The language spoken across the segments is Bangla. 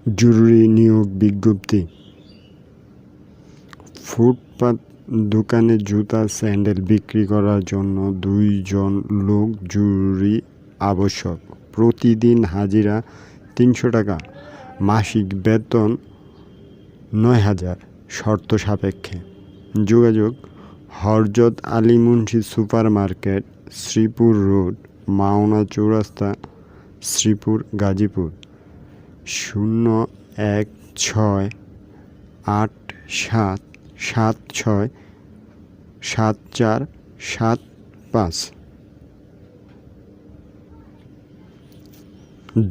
জরুরি নিয়োগ বিজ্ঞপ্তি। ফুটপাত দোকানে জুতা স্যান্ডেল বিক্রি করার জন্য 2 জন লোক জরুরি আবশ্যক। প্রতিদিন হাজিরা 300 টাকা, মাসিক বেতন 9,000, শর্ত সাপেক্ষে। যোগাযোগ: Hazrat Ali Munshi super market, Sreepur road, Mawna Chowrasta, Sreepur, Gazipur. 01687767475।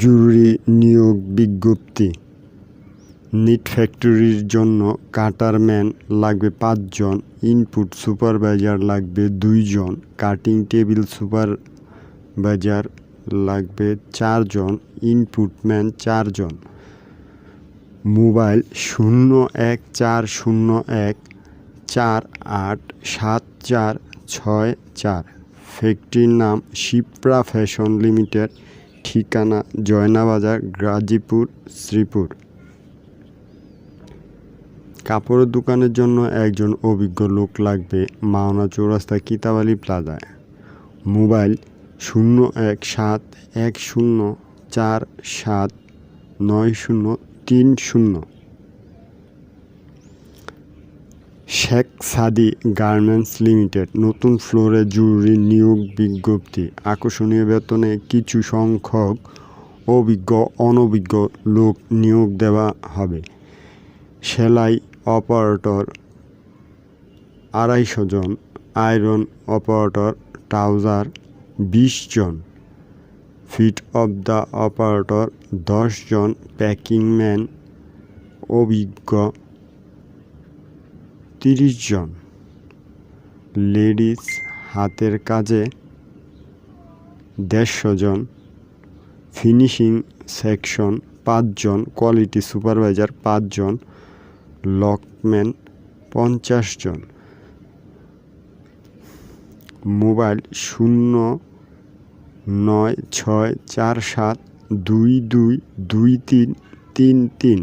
জরুরি নিয়োগ বিজ্ঞপ্তি। নিট ফ্যাক্টরির জন্য কাটার ম্যান লাগবে 5 জন, ইনপুট সুপারভাইজার লাগবে 2 জন, কাটিং টেবিল সুপারভাইজার লাগবে 4 জন, ইনপুট ম্যান 4 জন। মোবাইল 01401487464। ফ্যাক্টরির নাম শিপ্রা ফ্যাশন লিমিটেড, ঠিকানা জয়নাবাজার, গাজীপুর, শ্রীপুর। কাপড়ের দোকানের জন্য একজন অভিজ্ঞ লোক লাগবে, মাওনা চৌরাস্তা, কিতাব আলী প্লাজায়। মোবাইল 01710479030। শেখ সাদি গার্মেন্টস লিমিটেড, নতুন ফ্লোরে জরুরি নিয়োগ বিজ্ঞপ্তি। আকর্ষণীয় বেতনে কিছু সংখ্যক অভিজ্ঞ অনভিজ্ঞ লোক নিয়োগ দেওয়া হবে। সেলাই অপারেটর 250 জন, আয়রন অপারেটর ট্রাউজার 20 জন, ফিট অফ দ্য অপারেটর 10 জন, প্যাকিং ম্যান অভিজ্ঞ 30 জন। লেডিস হাতের কাজে 150 জন, ফিনিশিং সেকশন 5 জন, কোয়ালিটি সুপারভাইজার 5 জন, লকম্যান 50 জন। মোবাইল 09647222333,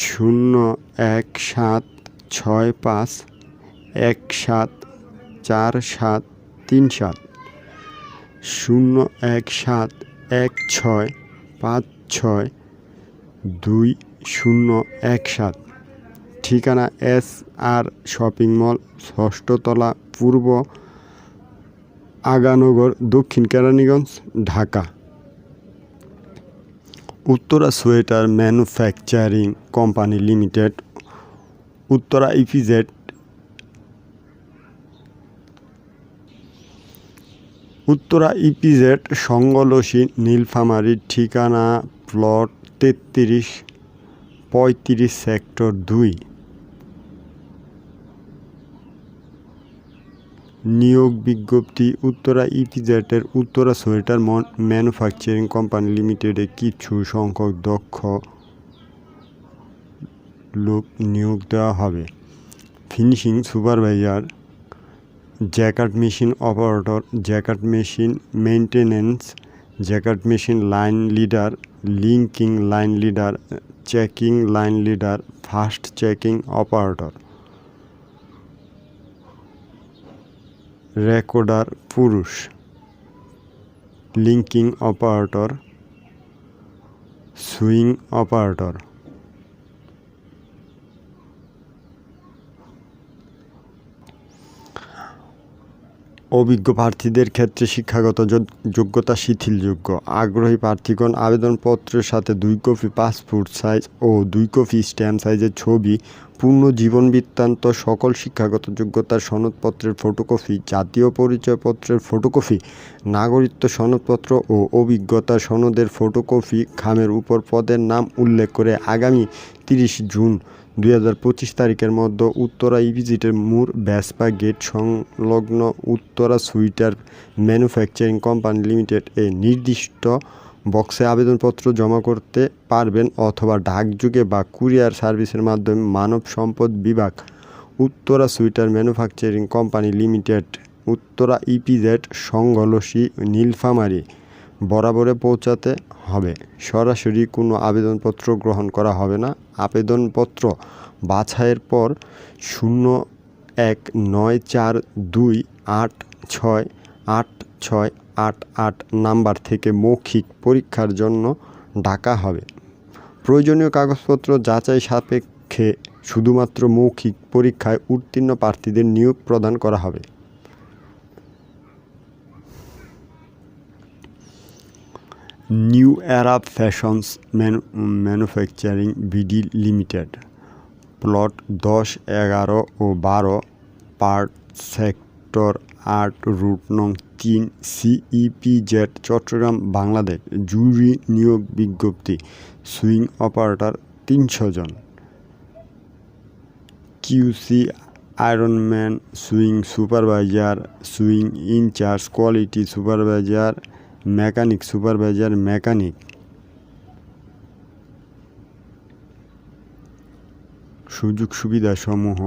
01765174737, 01716562017। ঠিকানা SR শপিং মল, 6ষ্ঠ তলা, পূর্ব আগানগর, দক্ষিণ Keraniganj, Dhaka. Uttara sweater manufacturing company limited, Uttara EPZ, Sangalshi, Nilphamari. ঠিকানা প্লট 3335, সেক্টর 2। নিয়োগ বিজ্ঞপ্তি। উত্তরা ইপিজেডের উত্তরা সোয়েটার ম্যানুফ্যাকচারিং কোম্পানি লিমিটেডে কিছু সংখ্যক দক্ষ লোক নিয়োগ দেওয়া হবে। Finishing supervisor, jacket machine operator, jacket machine maintenance, jacket machine line leader, linking line leader, checking line leader, first checking operator. Recorder পুরুষ, লিঙ্কিং অপারেটর, সুইং অপারেটর। অভিজ্ঞ প্রার্থীদের ক্ষেত্রে শিক্ষাগত যোগ্যতা শিথিলযোগ্য। আগ্রহী প্রার্থীগণ আবেদনপত্রের সাথে 2 কপি পাসপোর্ট সাইজ ও 2 কপি স্ট্যাম্প সাইজের ছবি, পূর্ণ জীবন বৃত্তান্ত, সকল শিক্ষাগত যোগ্যতার সনদপত্রের ফটোকপি, জাতীয় পরিচয়পত্রের ফটোকপি, নাগরিকত্ব সনদপত্র ও অভিজ্ঞতা সনদের ফটোকপি, খামের উপর পদের নাম উল্লেখ করে আগামী 30 জুন 2025 তারিখের মধ্যে উত্তরা ইপিজেডের মূল ভ্যাসপা গেট সংলগ্ন Uttara sweater manufacturing company limited এ নির্দিষ্ট বক্সে আবেদনপত্র জমা করতে পারবেন অথবা ডাকযোগে বা কুরিয়ার সার্ভিসের মাধ্যমে। মানব সম্পদ বিভাগ, Uttara sweater manufacturing company limited, Uttara EPZ, Sangalshi, Nilphamari. বরাবরে পৌঁছাতে হবে। সরাসরি কোনো আবেদনপত্র গ্রহণ করা হবে না। আবেদনপত্র বাছাইয়ের পর 019428686888 নাম্বার থেকে মৌখিক পরীক্ষার জন্য ডাকা হবে। প্রয়োজনীয় কাগজপত্র যাচাই সাপেক্ষে শুধুমাত্র মৌখিক পরীক্ষায় উত্তীর্ণ প্রার্থীদের নিয়োগ প্রদান করা হবে। New era fashions manufacturing BD limited, plot 10, 11 ও 12, পার্ট সেক্টর 8, রুট নং 3, CEPZ, চট্টগ্রাম, বাংলাদেশ। জরুরি নিয়োগ বিজ্ঞপ্তি। সুইং অপারেটর 300 জন, QC ironman, sewing supervisor, sewing incharge, quality supervisor, mechanic supervisor, mechanic. সুযোগ সুবিধাসমূহ: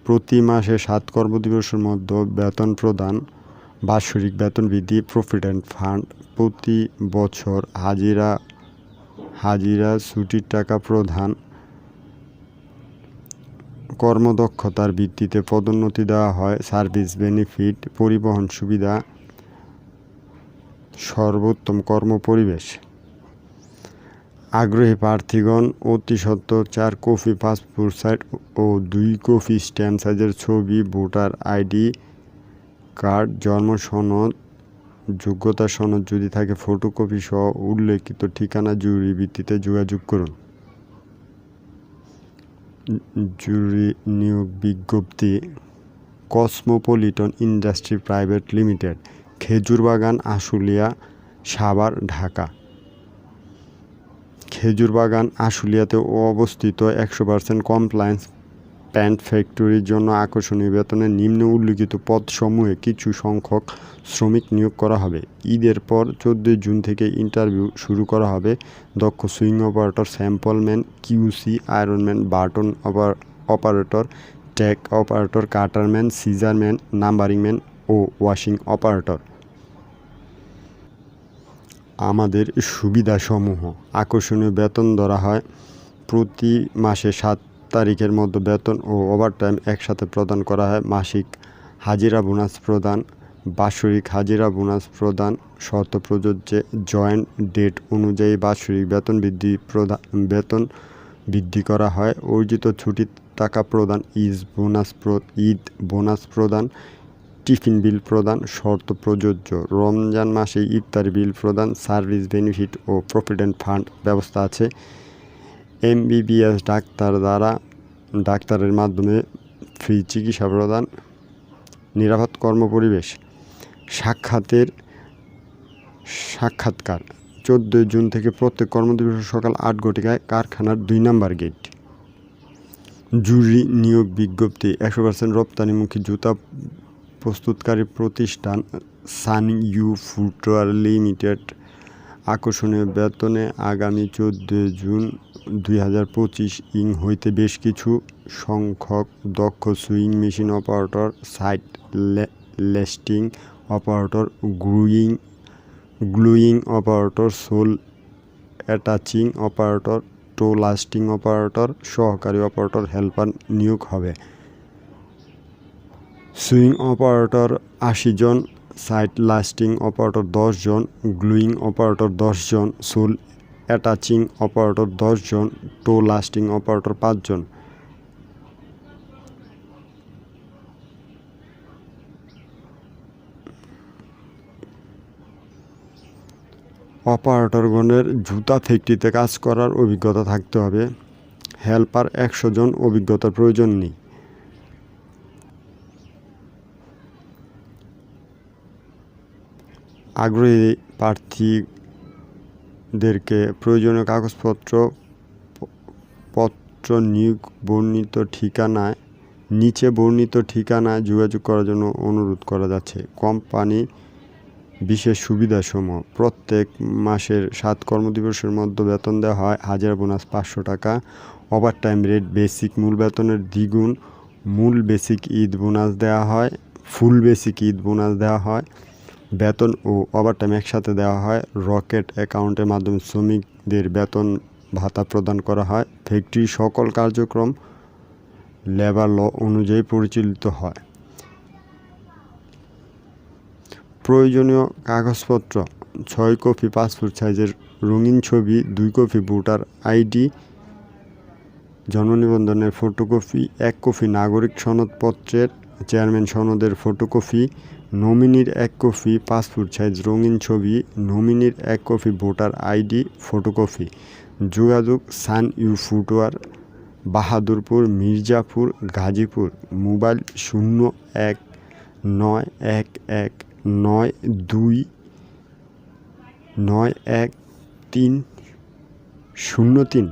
প্রতি মাসে 7 কর্মদিবসের মধ্যে বেতন প্রদান, বাৎসরিক বেতন বৃদ্ধি, প্রভিডেন্ট ফান্ড, প্রতি বছর হাজিরা ছুটির টাকা প্রদান, কর্মদক্ষতার ভিত্তিতে পদোন্নতি দেওয়া হয়, সার্ভিস বেনিফিট, পরিবহন সুবিধা, সর্বোত্তম কর্মপরিবেশ। আগ্রহী প্রার্থীগণ অতি সত্বর 4 কপি পাসপোর্ট সাইজ ও 2 কপি স্ট্যাম্প সাইজের ছবি, ভোটার আইডি কার্ড, জন্ম সনদ, যোগ্যতা সনদ যদি থাকে ফটোকপি সহ উল্লেখিত ঠিকানা জরুরি ভিত্তিতে যোগাযোগ করুন। জরুরি নিয়োগ বিজ্ঞপ্তি। Cosmopolitan industry private limited, Khejurbagan, Ashulia, Savar, Dhaka. Khejurbagan আশুলিয়াতে অবস্থিত 100% কমপ্লায়েন্স প্যান্ট ফ্যাক্টরির জন্য আকর্ষণীয় বেতনে নিম্নে উল্লিখিত পদসমূহে কিছু সংখ্যক শ্রমিক নিয়োগ করা হবে। ঈদের পর 14 জুন থেকে ইন্টারভিউ শুরু করা হবে। দক্ষ sewing operator, sampleman, QC ironman, button operator, tag operator, cutterman, scissorman, numberingman ও ওয়াশিং অপারেটর। আমাদের সুবিধাসমূহ: আকর্ষণীয় বেতন ধরা হয়। প্রতি মাসে 7 তারিখের মধ্যে বেতন ও ওভারটাইম একসাথে প্রদান করা হয়। মাসিক হাজিরা বোনাস প্রদান, বাৎসরিক হাজিরা বোনাস প্রদান শর্ত প্রযোজ্য। জয়েন্ট ডেট অনুযায়ী বাৎসরিক বেতন বৃদ্ধি করা হয়। অর্জিত ছুটির টাকা প্রদান, ঈদ বোনাস প্রদান, টিফিন বিল প্রদান শর্ত প্রযোজ্য। রমজান মাসে ইফতারি বিল প্রদান, সার্ভিস বেনিফিট ও প্রভিডেন্ট ফান্ড ব্যবস্থা আছে। MBBS ডাক্তারের মাধ্যমে ফ্রি চিকিৎসা প্রদান। নিরাপদ কর্মপরিবেশ। সাক্ষাৎকার 14 জুন থেকে প্রত্যেক কর্মদিবস সকাল 8 ঘটিকায় কারখানার 2 নম্বর গেট। জরুরি নিয়োগ বিজ্ঞপ্তি। 100% রপ্তানিমুখী জুতা প্রস্তুতকারী প্রতিষ্ঠান সানি ইউ ফুটওয়্যার লিমিটেড। আকর্ষণীয় বেতনে আগামী 14 জুন 2025 হইতে বেশ কিছু সংখ্যক দক্ষ sewing machine operator, side lasting operator, gluing operator, sole attaching operator, toe lasting operator, সহকারী অপারেটর, হেল্পার নিয়োগ হবে। সুইং অপারেটর 80 জন, সাইড লাস্টিং অপারেটর 10 জন, গ্লুইং অপারেটর 10 জন, সোল অ্যাটাচিং অপারেটর 10 জন, টো লাস্টিং অপারেটর 5 জন। অপারেটরগণের জুতা ফ্যাক্টরিতে কাজ করার অভিজ্ঞতা থাকতে হবে। হেল্পার 100 জন, অভিজ্ঞতার প্রয়োজন নেই। আগ্রহী প্রার্থীদেরকে প্রয়োজনীয় কাগজপত্র নিচে বর্ণিত ঠিকানায় যোগাযোগ করার জন্য অনুরোধ করা যাচ্ছে। কোম্পানি বিশেষ সুবিধাসমূহ: প্রত্যেক মাসের 7 কর্মদিবসের মধ্যে বেতন দেওয়া হয়। হাজিরা বোনাস 500 টাকা, ওভারটাইম রেট বেসিক মূল বেতনের দ্বিগুণ, মূল বেসিক ঈদ বোনাস দেওয়া হয়, ফুল বেসিক ঈদ বোনাস দেওয়া হয়, বেতন ও ওভারটাইম একসাথে দেওয়া হয়, রকেট অ্যাকাউন্টের মাধ্যমে শ্রমিকদের বেতন ভাতা প্রদান করা হয়, ফ্যাক্টরির সকল কার্যক্রম লেবার ল অনুযায়ী পরিচালিত হয়। প্রয়োজনীয় কাগজপত্র 6 কপি পাসপোর্ট সাইজের রঙিন ছবি, 2 কপি ভোটার আইডি, জন্ম নিবন্ধনের ফটোকপি, 1 কপি নাগরিক সনদপত্রের চেয়ারম্যান সনদের ফটোকপি, নমিনির 1 কপি পাসপোর্ট সাইজ রঙিন ছবি, নমিনির 1 কপি ভোটার আইডি ফটোকপি। যোগাযোগ Sun U Footwear, Bahadurpur, Mirzapur, Gazipur. Mobile 01191192913003।